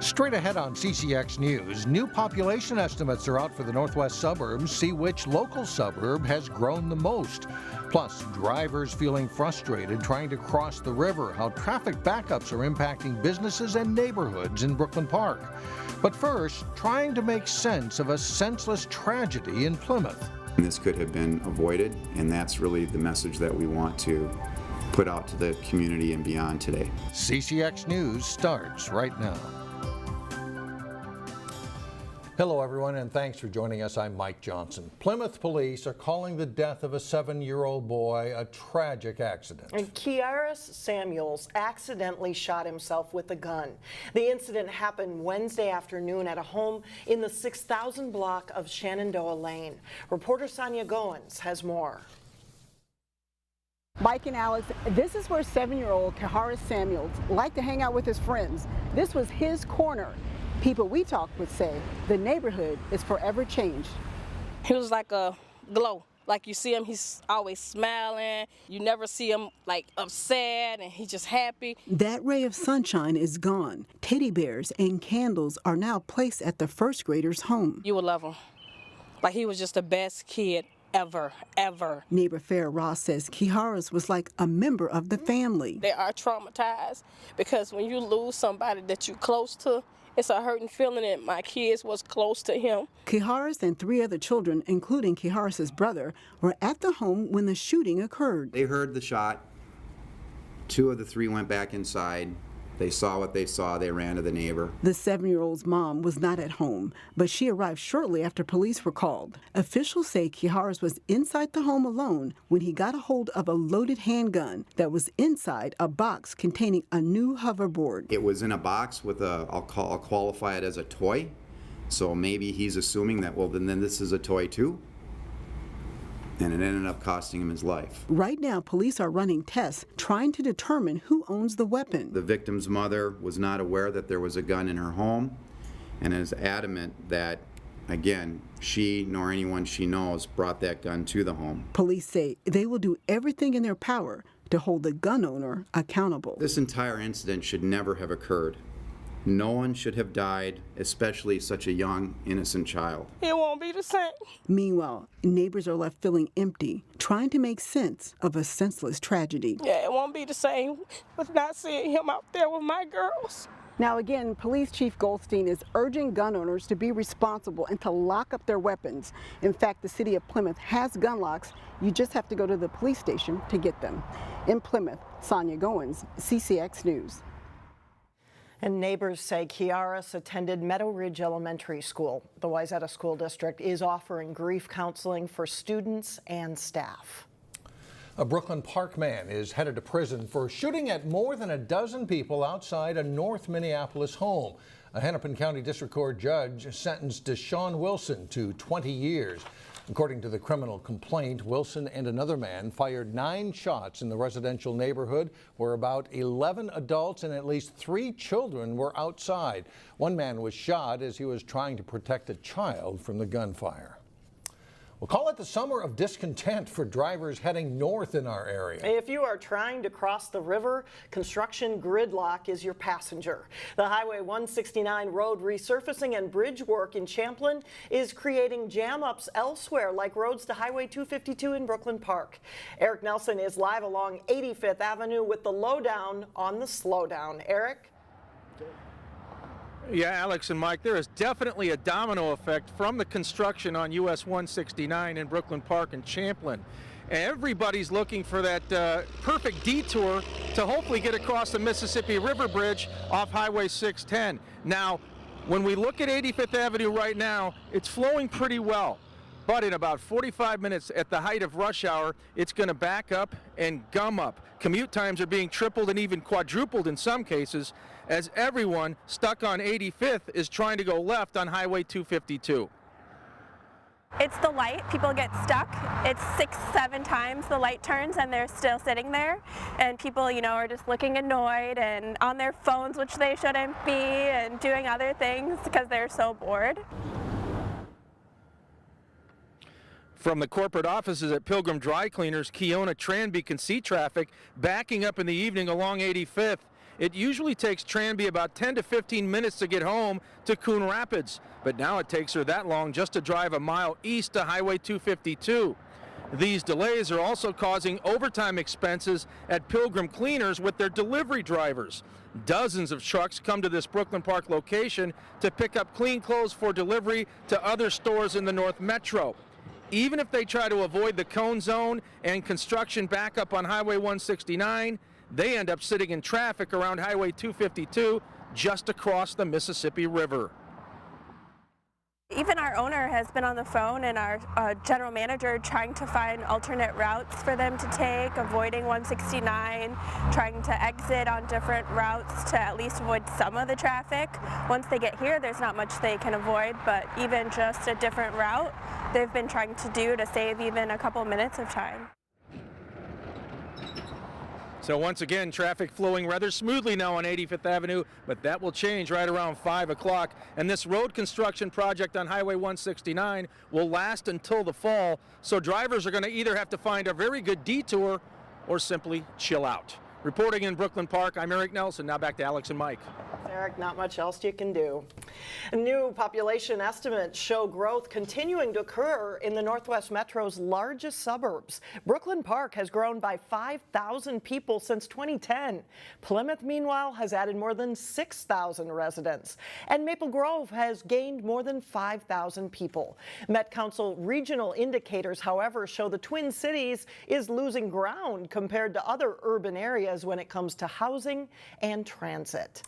Straight ahead on CCX News, new population estimates are out for the northwest suburbs. See which local suburb has grown the most. Plus, drivers feeling frustrated trying to cross the river, how traffic backups are impacting businesses and neighborhoods in Brooklyn Park. But first, trying to make sense of a senseless tragedy in Plymouth. This could have been avoided, and that's really the message that we want to put out to the community and beyond today. CCX News starts right now. Hello everyone, and thanks for joining us. I'm Mike Johnson. Plymouth police are calling the death of a 7-year-old boy a tragic accident. And Kiaris Samuels accidentally shot himself with a gun. The incident happened Wednesday afternoon at a home in the 6000 block of Shenandoah Lane. Reporter Sonia Goins has more. Mike and Alex, this is where 7-year-old Kiaris Samuels liked to hang out with his friends. This was his corner. People we talked with say the neighborhood is forever changed. He was like a glow. Like you see him, he's always smiling. You never see him like upset, and he's just happy. That ray of sunshine is gone. Teddy bears and candles are now placed at the first grader's home. You would love him. Like he was just the best kid ever. Neighbor Farrah Ross says Kiaris was like a member of the family. They are traumatized because when you lose somebody that you're close to, it's a hurting feeling that my kids was close to him. Kiaris and 3 other children, including Kiaris's brother, were at the home when the shooting occurred. They heard the shot. 2 of the 3 went back inside. They saw what they saw. They ran to the neighbor. The 7-year-old's mom was not at home, but she arrived shortly after police were called. Officials say Kiaris was inside the home alone when he got a hold of a loaded handgun that was inside a box containing a new hoverboard. It was in a box with I'll qualify it as a toy. So maybe he's assuming that, well, then this is a toy too. And it ended up costing him his life. Right now, police are running tests trying to determine who owns the weapon. The victim's mother was not aware that there was a gun in her home and is adamant that, again, she nor anyone she knows brought that gun to the home. Police say they will do everything in their power to hold the gun owner accountable. This entire incident should never have occurred. No one should have died, especially such a young, innocent child. It won't be the same. Meanwhile, neighbors are left feeling empty, trying to make sense of a senseless tragedy. Yeah, it won't be the same with not seeing him out there with my girls. Now again, Police Chief Goldstein is urging gun owners to be responsible and to lock up their weapons. In fact, the city of Plymouth has gun locks. You just have to go to the police station to get them. In Plymouth, Sonia Goins, CCX News. And neighbors say Kiaris attended Meadow Ridge Elementary School. The Wayzata School District is offering grief counseling for students and staff. A Brooklyn Park man is headed to prison for shooting at more than a dozen people outside a North Minneapolis home. A Hennepin County District Court judge sentenced Deshaun Wilson to 20 years. According to the criminal complaint, Wilson and another man fired 9 shots in the residential neighborhood where about 11 adults and at least 3 children were outside. One man was shot as he was trying to protect a child from the gunfire. We'll call it the summer of discontent for drivers heading north in our area. If you are trying to cross the river, construction gridlock is your passenger. The Highway 169 road resurfacing and bridge work in Champlin is creating jam-ups elsewhere, like roads to Highway 252 in Brooklyn Park. Eric Nelson is live along 85th Avenue with the lowdown on the slowdown. Eric? Yeah, Alex and Mike, there is definitely a domino effect from the construction on US 169 in Brooklyn Park and Champlin. Everybody's looking for that perfect detour to hopefully get across the Mississippi River Bridge off Highway 610. Now, when we look at 85th Avenue right now, it's flowing pretty well. But in about 45 minutes at the height of rush hour, it's going to back up and gum up. Commute times are being tripled and even quadrupled in some cases, as everyone stuck on 85th is trying to go left on Highway 252. It's the light. People get stuck. It's 6-7 times the light turns and they're still sitting there. And people, you know, are just looking annoyed and on their phones, which they shouldn't be, and doing other things because they're so bored. From the corporate offices at Pilgrim Dry Cleaners, Keona Tranby can see traffic backing up in the evening along 85th. it usually takes Tranby about 10 to 15 minutes to get home to Coon Rapids, but now it takes her that long just to drive a mile east to Highway 252. These delays are also causing overtime expenses at Pilgrim Cleaners with their delivery drivers. Dozens of trucks come to this Brooklyn Park location to pick up clean clothes for delivery to other stores in the North Metro. Even if they try to avoid the cone zone and construction backup on Highway 169, they end up sitting in traffic around Highway 252 just across the Mississippi River. Even our owner has been on the phone and our general manager trying to find alternate routes for them to take, avoiding 169, trying to exit on different routes to at least avoid some of the traffic. Once they get here, there's not much they can avoid, but even just a different route, they've been trying to do to save even a couple minutes of time. So once again, traffic flowing rather smoothly now on 85th Avenue, but that will change right around 5 o'clock. And this road construction project on Highway 169 will last until the fall, so drivers are going to either have to find a very good detour or simply chill out. Reporting in Brooklyn Park, I'm Eric Nelson. Now back to Alex and Mike. Eric, not much else you can do. New population estimates show growth continuing to occur in the Northwest Metro's largest suburbs. Brooklyn Park has grown by 5,000 people since 2010. Plymouth, meanwhile, has added more than 6,000 residents. And Maple Grove has gained more than 5,000 people. Met Council regional indicators, however, show the Twin Cities is losing ground compared to other urban areas when it comes to housing and transit.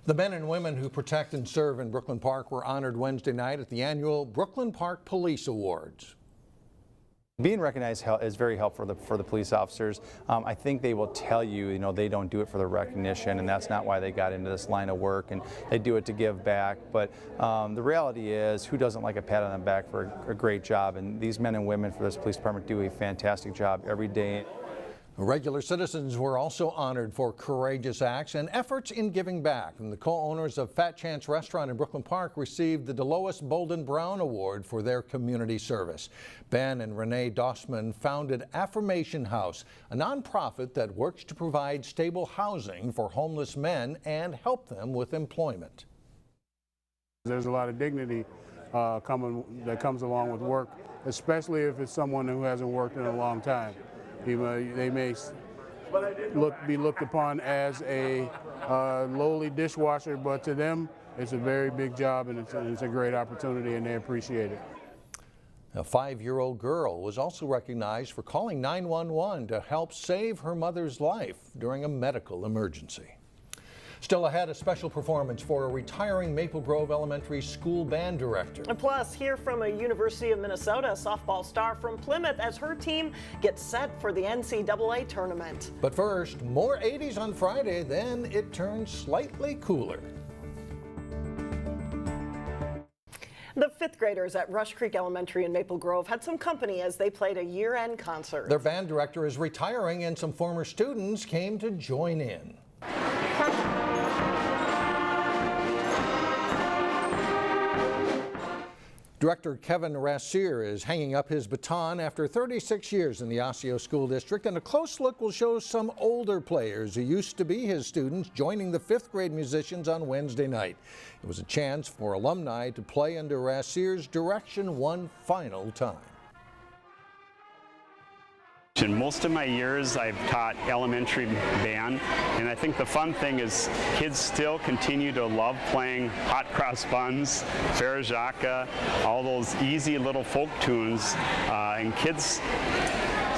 The men and women who protect and serve in Brooklyn Park were honored Wednesday night at the annual Brooklyn Park Police Awards. Being recognized is very helpful for the police officers. I think they will tell you, they don't do it for the recognition, and that's not why they got into this line of work, and they do it to give back. But the reality is, who doesn't like a pat on the back for a great job? And these men and women for this police department do a fantastic job every day. Regular citizens were also honored for courageous acts and efforts in giving back. And the co-owners of Fat Chance Restaurant in Brooklyn Park received the Delois Bolden Brown Award for their community service. Ben and Renee Dossman founded Affirmation House, a nonprofit that works to provide stable housing for homeless men and help them with employment. There's a lot of dignity that comes along with work, especially if it's someone who hasn't worked in a long time. They may be looked upon as a lowly dishwasher, but to them, it's a very big job, and it's a great opportunity, and they appreciate it. A 5-year-old girl was also recognized for calling 911 to help save her mother's life during a medical emergency. Still ahead, a special performance for a retiring Maple Grove Elementary School band director. Plus, hear from a University of Minnesota softball star from Plymouth as her team gets set for the NCAA tournament. But first, more 80s on Friday, then it turns slightly cooler. The 5th graders at Rush Creek Elementary in Maple Grove had some company as they played a year-end concert. Their band director is retiring, and some former students came to join in. Director Kevin Rassier is hanging up his baton after 36 years in the Osseo School District, and a close look will show some older players who used to be his students joining the 5th grade musicians on Wednesday night. It was a chance for alumni to play under Rassier's direction one final time. In most of my years, I've taught elementary band, and I think the fun thing is kids still continue to love playing hot cross buns, Farajaka, all those easy little folk tunes, and kids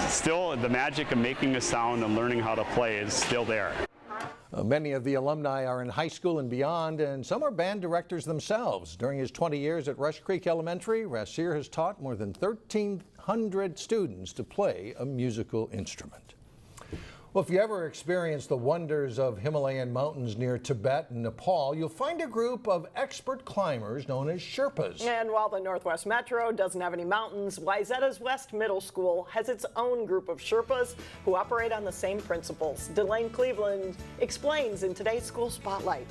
still, the magic of making a sound and learning how to play is still there. Many of the alumni are in high school and beyond, and some are band directors themselves. During his 20 years at Rush Creek Elementary, Rassier has taught more than 1,300 students to play a musical instrument. Well, if you ever experience the wonders of Himalayan mountains near Tibet and Nepal, you'll find a group of expert climbers known as Sherpas. And while the Northwest Metro doesn't have any mountains, Wayzata's West Middle School has its own group of Sherpas who operate on the same principles. Delane Cleveland explains in today's School Spotlight.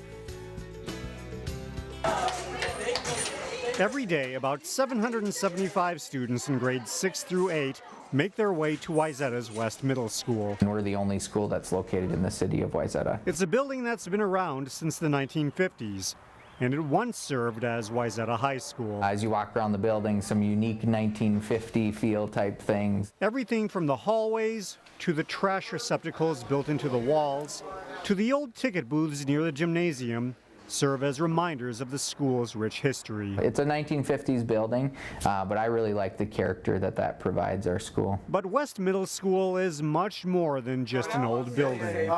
Every day, about 775 students in grades 6 through 8 make their way to Wayzata's West Middle School. And we're the only school that's located in the city of Wayzata. It's a building that's been around since the 1950s, and it once served as Wayzata High School. As you walk around the building, some unique 1950 feel type things. Everything from the hallways to the trash receptacles built into the walls to the old ticket booths near the gymnasium serve as reminders of the school's rich history. It's a 1950s building, but I really like the character that provides our school. But West Middle School is much more than just an old building.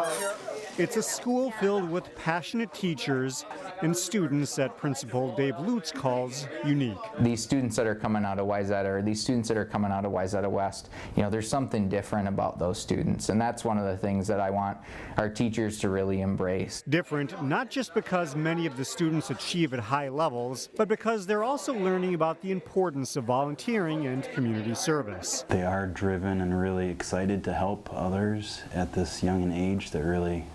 It's a school filled with passionate teachers and students that Principal Dave Lutz calls unique. These students that are coming out of Wayzata, or these students that are coming out of Wayzata West, you know, there's something different about those students, and that's one of the things that I want our teachers to really embrace. Different, not just because many of the students achieve at high levels, but because they're also learning about the importance of volunteering and community service. They are driven and really excited to help others at this young an age that really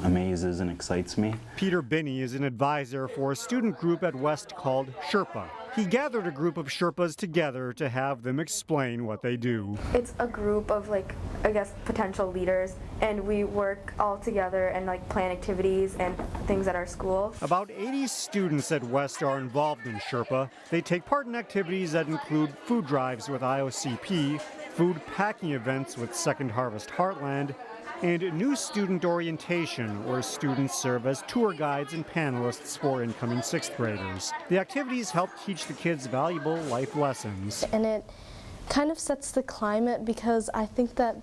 amazes and excites me. Peter Binney is an advisor for a student group at West called Sherpa. He gathered a group of Sherpas together to have them explain what they do. It's a group of potential leaders, and we work all together and plan activities and things at our school. About 80 students at West are involved in Sherpa. They take part in activities that include food drives with IOCP, food packing events with Second Harvest Heartland, and new student orientation, where students serve as tour guides and panelists for incoming 6th graders. The activities help teach the kids valuable life lessons. And it kind of sets the climate, because I think that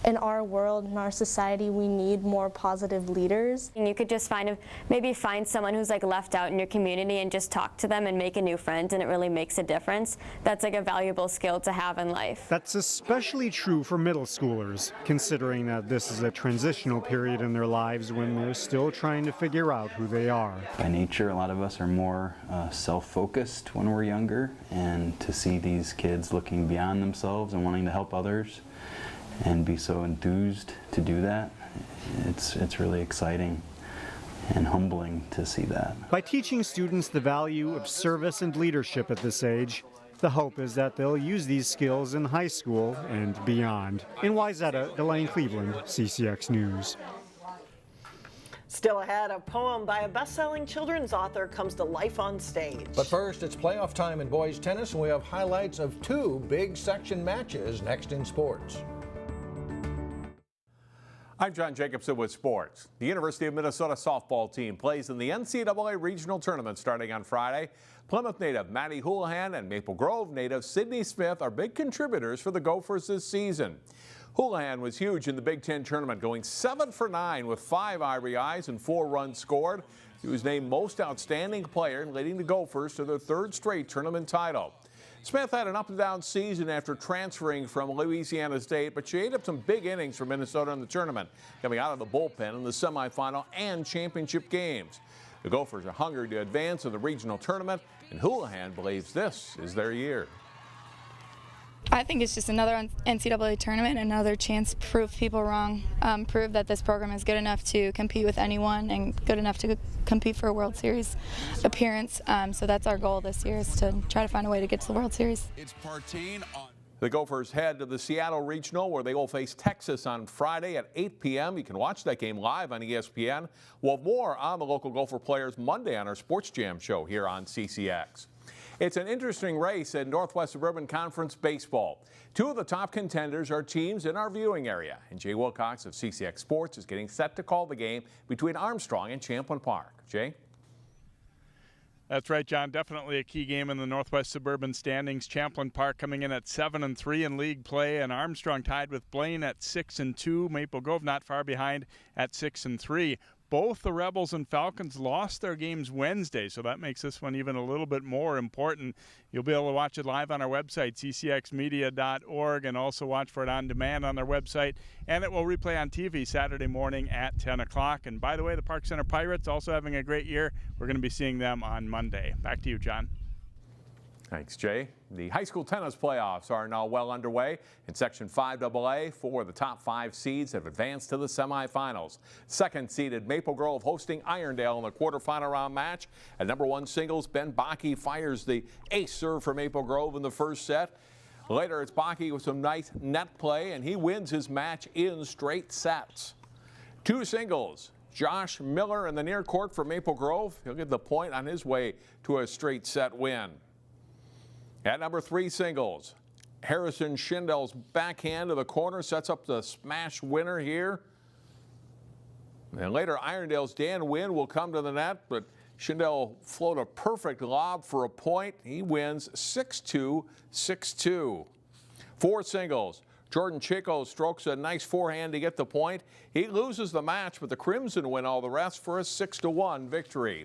in our world, in our society, we need more positive leaders. And you could just maybe find someone who's left out in your community and just talk to them and make a new friend, and it really makes a difference. That's a valuable skill to have in life. That's especially true for middle schoolers, considering that this is a transitional period in their lives when they're still trying to figure out who they are. By nature, a lot of us are more self-focused when we're younger, and to see these kids looking beyond themselves and wanting to help others and be so enthused to do that, it's really exciting and humbling to see that. By teaching students the value of service and leadership at this age, the hope is that they'll use these skills in high school and beyond. In Wayzata, Delane Cleveland, CCX News. Still ahead, a poem by a best-selling children's author comes to life on stage. But first, it's playoff time in boys tennis, and we have highlights of 2 big section matches next in sports. I'm John Jacobson with sports. The University of Minnesota softball team plays in the NCAA regional tournament starting on Friday. Plymouth native Maddie Houlihan and Maple Grove native Sydney Smith are big contributors for the Gophers this season. Houlihan was huge in the Big Ten tournament, going 7 for 9 with 5 RBIs and 4 runs scored. He was named most outstanding player, leading the Gophers to their 3rd straight tournament title. Smith had an up-and-down season after transferring from Louisiana State, but she ate up some big innings for Minnesota in the tournament, coming out of the bullpen in the semifinal and championship games. The Gophers are hungry to advance in the regional tournament, and Houlihan believes this is their year. I think it's just another NCAA tournament, another chance to prove people wrong, prove that this program is good enough to compete with anyone and good enough to compete for a World Series appearance. So that's our goal this year, is to try to find a way to get to the World Series. The Gophers head to the Seattle Regional, where they will face Texas on Friday at 8 p.m. You can watch that game live on ESPN. We'll have more on the local Gopher players Monday on our Sports Jam show here on CCX. It's an interesting race in Northwest Suburban Conference baseball. 2 of the top contenders are teams in our viewing area, and Jay Wilcox of CCX Sports is getting set to call the game between Armstrong and Champlin Park. Jay? That's right, John. Definitely a key game in the Northwest Suburban standings. Champlin Park coming in at 7-3 in league play, and Armstrong tied with Blaine at 6-2. Maple Grove not far behind at 6-3. Both the Rebels and Falcons lost their games Wednesday, so that makes this one even a little bit more important. You'll be able to watch it live on our website, ccxmedia.org, and also watch for it on demand on our website. And it will replay on TV Saturday morning at 10 o'clock. And by the way, the Park Center Pirates also having a great year. We're going to be seeing them on Monday. Back to you, John. Thanks, Jay. The high school tennis playoffs are now well underway. In Section 5AA, 4 of the top 5 seeds have advanced to the semifinals. Second-seeded Maple Grove hosting Irondale in the quarterfinal round match. At number 1 singles, Ben Bakke fires the ace serve for Maple Grove in the first set. Later, it's Bakke with some nice net play, and he wins his match in straight sets. 2 singles. Josh Miller in the near court for Maple Grove. He'll get the point on his way to a straight set win. At number 3 singles, Harrison Schindell's backhand to the corner sets up the smash winner here. And later, Irondale's Dan Wynn will come to the net, but Schindell float a perfect lob for a point. He wins 6-2, 6-2. 4 singles. Jordan Chico strokes a nice forehand to get the point. He loses the match, but the Crimson win all the rest for a 6-1 victory.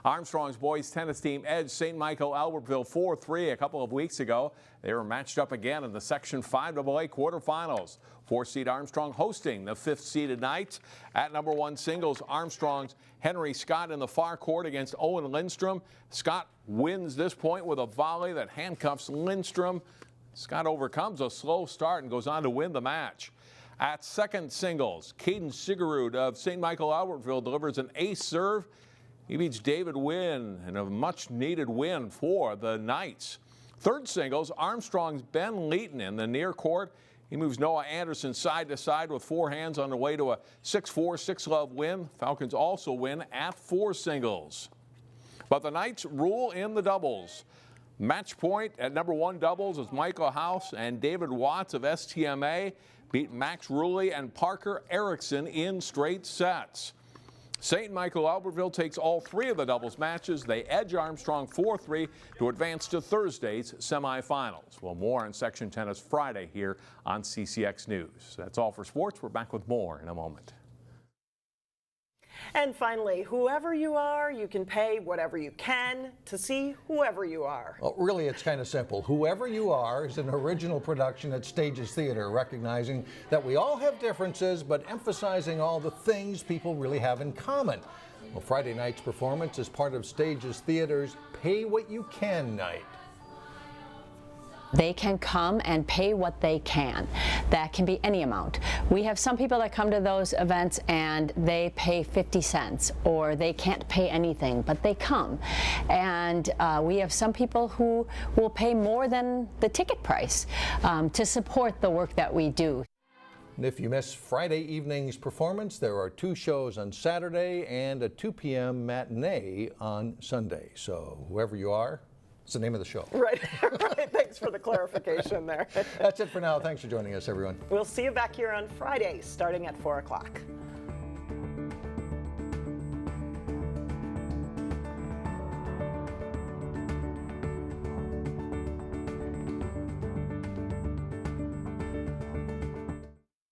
Armstrong's boys tennis team edged St. Michael-Albertville 4-3 a couple of weeks ago. They were matched up again in the Section 5AA quarterfinals. 4-seed Armstrong hosting the 5th-seeded Knights. At number 1 singles, Armstrong's Henry Scott in the far court against Owen Lindstrom. Scott wins this point with a volley that handcuffs Lindstrom. Scott overcomes a slow start and goes on to win the match. At second singles, Caden Sigerud of St. Michael-Albertville delivers an ace serve. He beats David Wynn in a much-needed win for the Knights. Third singles, Armstrong's Ben Leeton in the near court. He moves Noah Anderson side to side with forehands on the way to a 6-4, 6-love win. Falcons also win at 4 singles. But the Knights rule in the doubles. Match point at number 1 doubles is Michael House and David Watts of STMA beat Max Ruley and Parker Erickson in straight sets. St. Michael-Albertville takes all 3 of the doubles matches. They edge Armstrong 4-3 to advance to Thursday's semifinals. Well, more on Section Tennis Friday here on CCX News. That's all for sports. We're back with more in a moment. And finally, whoever you are, you can pay whatever you can to see whoever you are. Well, really, it's kind of simple. Whoever You Are is an original production at Stages Theater, recognizing that we all have differences, but emphasizing all the things people really have in common. Well, Friday night's performance is part of Stages Theater's Pay What You Can night. They can come and pay what they can. That can be any amount. We have some people that come to those events and they pay 50 cents or they can't pay anything, but they come. And we have some people who will pay more than the ticket price to support the work that we do. And if you miss Friday evening's performance, there are 2 shows on Saturday and a 2 p.m. matinee on Sunday. So whoever you are, it's the name of the show. Right, right. Thanks for the clarification there. That's it for now. Thanks for joining us, everyone. We'll see you back here on Friday, starting at 4 o'clock.